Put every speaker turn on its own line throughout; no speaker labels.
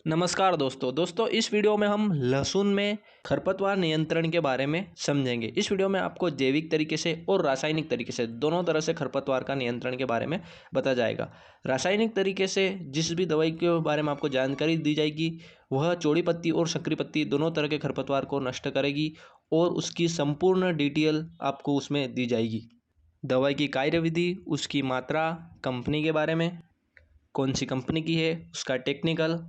नमस्कार दोस्तों इस वीडियो में हम लहसुन में खरपतवार नियंत्रण के बारे में समझेंगे। इस वीडियो में आपको जैविक तरीके से और रासायनिक तरीके से दोनों तरह से खरपतवार का नियंत्रण के बारे में बताया जाएगा। रासायनिक तरीके से जिस भी दवाई के बारे में आपको जानकारी दी जाएगी वह चौड़ी पत्ती और संकरी पत्ती दोनों तरह के खरपतवार को नष्ट करेगी और उसकी संपूर्ण डिटेल आपको उसमें दी जाएगी। दवाई की कार्यविधि, उसकी मात्रा, कंपनी के बारे में, कौन सी कंपनी की है, उसका टेक्निकल,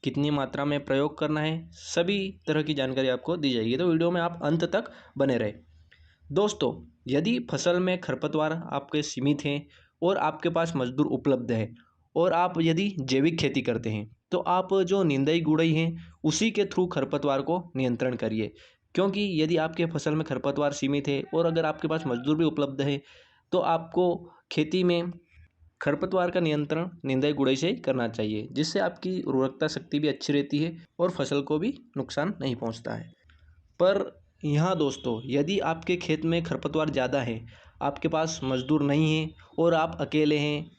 कितनी मात्रा में प्रयोग करना है, सभी तरह की जानकारी आपको दी जाएगी। तो वीडियो में आप अंत तक बने रहे। दोस्तों, यदि फसल में खरपतवार आपके सीमित हैं और आपके पास मजदूर उपलब्ध है और आप यदि जैविक खेती करते हैं तो आप जो निंदाई गुड़ाई हैं उसी के थ्रू खरपतवार को नियंत्रण करिए। क्योंकि यदि आपके फसल में खरपतवार सीमित है और अगर आपके पास मजदूर भी उपलब्ध है तो आपको खेती में खरपतवार का नियंत्रण निंदाई गुड़ाई से करना चाहिए, जिससे आपकी उर्वरकता शक्ति भी अच्छी रहती है और फसल को भी नुकसान नहीं पहुंचता है। पर यहाँ दोस्तों, यदि आपके खेत में खरपतवार ज़्यादा है, आपके पास मजदूर नहीं है और आप अकेले हैं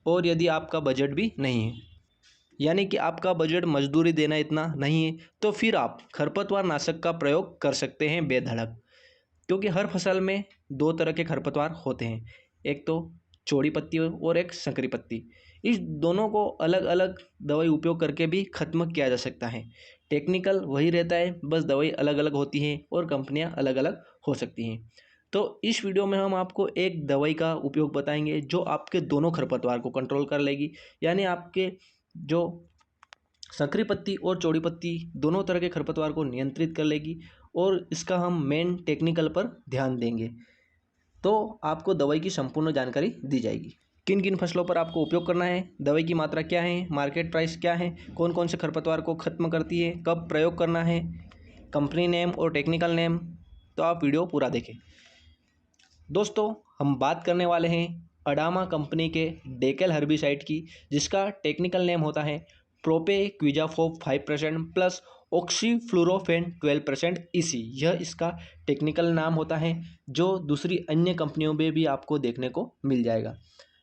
और यदि आपका बजट भी नहीं है, यानी कि आपका बजट मजदूरी देना इतना नहीं है, तो फिर आप खरपतवार नाशक का प्रयोग कर सकते हैं बेधड़क। क्योंकि हर फसल में दो तरह के खरपतवार होते हैं, एक तो चौड़ी पत्ती और एक संकरी पत्ती। इस दोनों को अलग अलग दवाई उपयोग करके भी खत्म किया जा सकता है। टेक्निकल वही रहता है, बस दवाई अलग अलग होती हैं और कंपनियां अलग अलग हो सकती हैं। तो इस वीडियो में हम आपको एक दवाई का उपयोग बताएंगे जो आपके दोनों खरपतवार को कंट्रोल कर लेगी, यानी आपके जो संकरी पत्ती और चौड़ी पत्ती दोनों तरह के खरपतवार को नियंत्रित कर लेगी। और इसका हम मेन टेक्निकल पर ध्यान देंगे तो आपको दवाई की संपूर्ण जानकारी दी जाएगी। किन किन फसलों पर आपको उपयोग करना है, दवाई की मात्रा क्या है, मार्केट प्राइस क्या है, कौन कौन से खरपतवार को खत्म करती है, कब प्रयोग करना है, कंपनी नेम और टेक्निकल नेम। तो आप वीडियो पूरा देखें। दोस्तों, हम बात करने वाले हैं अडामा कंपनी के डेकेल हर्बिसाइड की, जिसका टेक्निकल नेम होता है प्रोपेक्विजाफोप 5% प्लस ऑक्सीफ्लोरोफेन 12% EC। यह इसका टेक्निकल नाम होता है, जो दूसरी अन्य कंपनियों में भी आपको देखने को मिल जाएगा।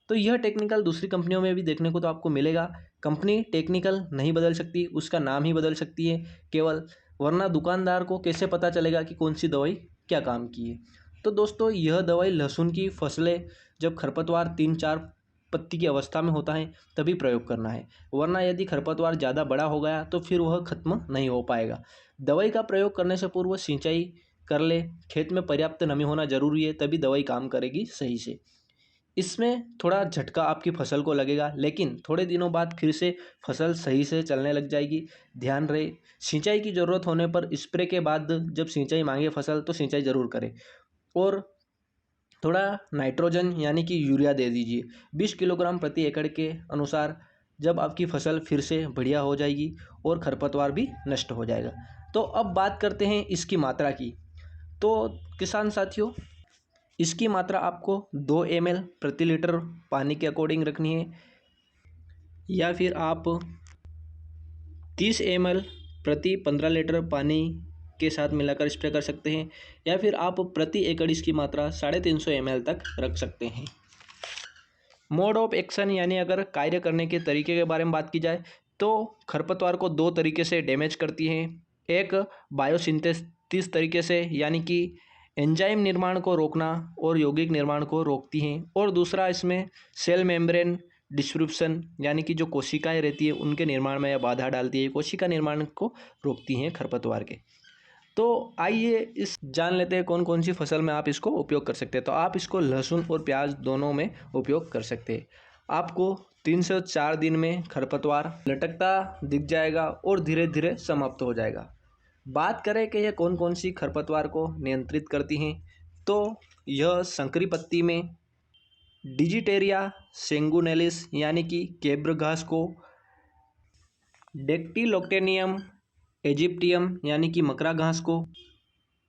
तो यह टेक्निकल दूसरी कंपनियों में भी देखने को तो आपको मिलेगा। कंपनी टेक्निकल नहीं बदल सकती, उसका नाम ही बदल सकती है केवल, वरना दुकानदार को कैसे पता चलेगा कि कौन सी दवाई क्या काम की है। तो दोस्तों, यह दवाई लहसुन की फसलें जब खरपतवार 3-4 पत्ती की अवस्था में होता है तभी प्रयोग करना है, वरना यदि खरपतवार ज़्यादा बड़ा हो गया तो फिर वह खत्म नहीं हो पाएगा। दवाई का प्रयोग करने से पूर्व सिंचाई कर ले, खेत में पर्याप्त नमी होना जरूरी है, तभी दवाई काम करेगी सही से। इसमें थोड़ा झटका आपकी फसल को लगेगा, लेकिन थोड़े दिनों बाद फिर से फसल सही से चलने लग जाएगी। ध्यान रहे, सिंचाई की ज़रूरत होने पर स्प्रे के बाद जब सिंचाई मांगे फसल तो सिंचाई ज़रूर करें और थोड़ा नाइट्रोजन यानी कि यूरिया दे दीजिए 20 किलोग्राम प्रति एकड़ के अनुसार, जब आपकी फसल फिर से बढ़िया हो जाएगी और खरपतवार भी नष्ट हो जाएगा। तो अब बात करते हैं इसकी मात्रा की। तो किसान साथियों, इसकी मात्रा आपको 2 ml प्रति लीटर पानी के अकॉर्डिंग रखनी है, या फिर आप 30 ml प्रति 15 लीटर पानी के साथ मिलाकर स्प्रे कर सकते हैं, या फिर आप प्रति एकड़ इसकी मात्रा 350 ml तक रख सकते हैं। मोड ऑफ एक्शन यानी अगर कार्य करने के तरीके के बारे में बात की जाए तो खरपतवार को 2 तरीके से डैमेज करती हैं। एक बायोसिंथेसिस तरीके से, यानी कि एंजाइम निर्माण को रोकना और यौगिक निर्माण को रोकती हैं, और दूसरा इसमें सेल मेम्ब्रेन डिस्ट्रीब्यूशन यानी कि जो कोशिकाएं रहती है उनके निर्माण में बाधा डालती है, कोशिका निर्माण को रोकती हैं खरपतवार के। तो आइए इस जान लेते हैं कौन कौन सी फसल में आप इसको उपयोग कर सकते हैं। तो आप इसको लहसुन और प्याज दोनों में उपयोग कर सकते हैं। आपको 3 से 4 दिन में खरपतवार लटकता दिख जाएगा और धीरे धीरे समाप्त हो जाएगा। बात करें कि यह कौन कौन सी खरपतवार को नियंत्रित करती हैं, तो यह संकरी पत्ती में डिजिटेरिया सेंगुनेलिस यानी कि केब्र घास को, डेक्टिलोक्टेनियम इजिप्टियम यानी कि मकरा घास को,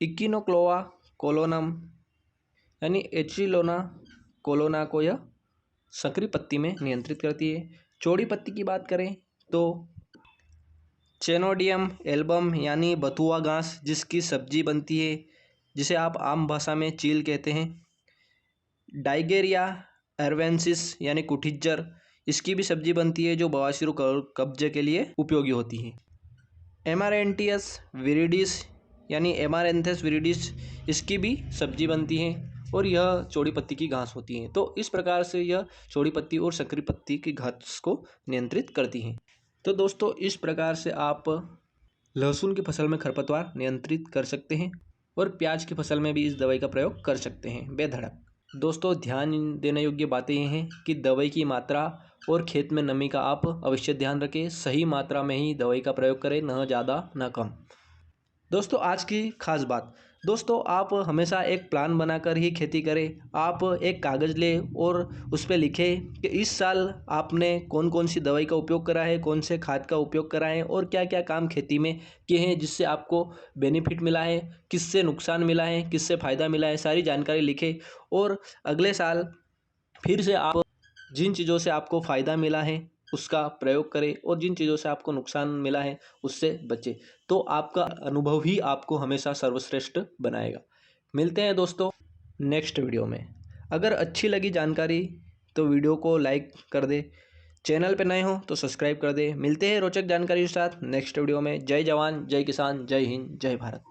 इकिनोक्लोआ कोलोनम यानी एचिलोना कोलोना को यह संकरी पत्ती में नियंत्रित करती है। चौड़ी पत्ती की बात करें तो चेनोडियम एल्बम यानी बथुआ घास जिसकी सब्जी बनती है, जिसे आप आम भाषा में चील कहते हैं, डाइगेरिया एरवेंसिस यानी कुठिज्जर, इसकी भी सब्जी बनती है जो बवासीर और कब्जे के लिए उपयोगी होती है। एमारेंटियस विरिडिस यानी एमारेंथस विरिडिस, इसकी भी सब्जी बनती है और यह चौड़ी पत्ती की घास होती है। तो इस प्रकार से यह चौड़ी पत्ती और संकरी पत्ती की घास को नियंत्रित करती हैं। तो दोस्तों इस प्रकार से आप लहसुन की फसल में खरपतवार नियंत्रित कर सकते हैं और प्याज की फसल में भी इस दवाई का प्रयोग कर सकते हैं बेधड़क। दोस्तों ध्यान देने योग्य बातें ये हैं कि दवाई की मात्रा और खेत में नमी का आप अवश्य ध्यान रखें। सही मात्रा में ही दवाई का प्रयोग करें, न ज़्यादा न कम। दोस्तों आज की खास बात, दोस्तों आप हमेशा एक प्लान बनाकर ही खेती करें। आप एक कागज़ लें और उस पर लिखें कि इस साल आपने कौन कौन सी दवाई का उपयोग करा है, कौन से खाद का उपयोग करा है और क्या क्या काम खेती में किए हैं जिससे आपको बेनिफिट मिला है, किससे नुकसान मिला है, किससे फ़ायदा मिला है, सारी जानकारी लिखें। और अगले साल फिर से आप जिन चीज़ों से आपको फ़ायदा मिला है उसका प्रयोग करें और जिन चीज़ों से आपको नुकसान मिला है उससे बचें। तो आपका अनुभव ही आपको हमेशा सर्वश्रेष्ठ बनाएगा। मिलते हैं दोस्तों नेक्स्ट वीडियो में। अगर अच्छी लगी जानकारी तो वीडियो को लाइक कर दे, चैनल पर नए हो तो सब्सक्राइब कर दे। मिलते हैं रोचक जानकारी के साथ नेक्स्ट वीडियो में। जय जवान, जय किसान, जय हिंद, जय भारत।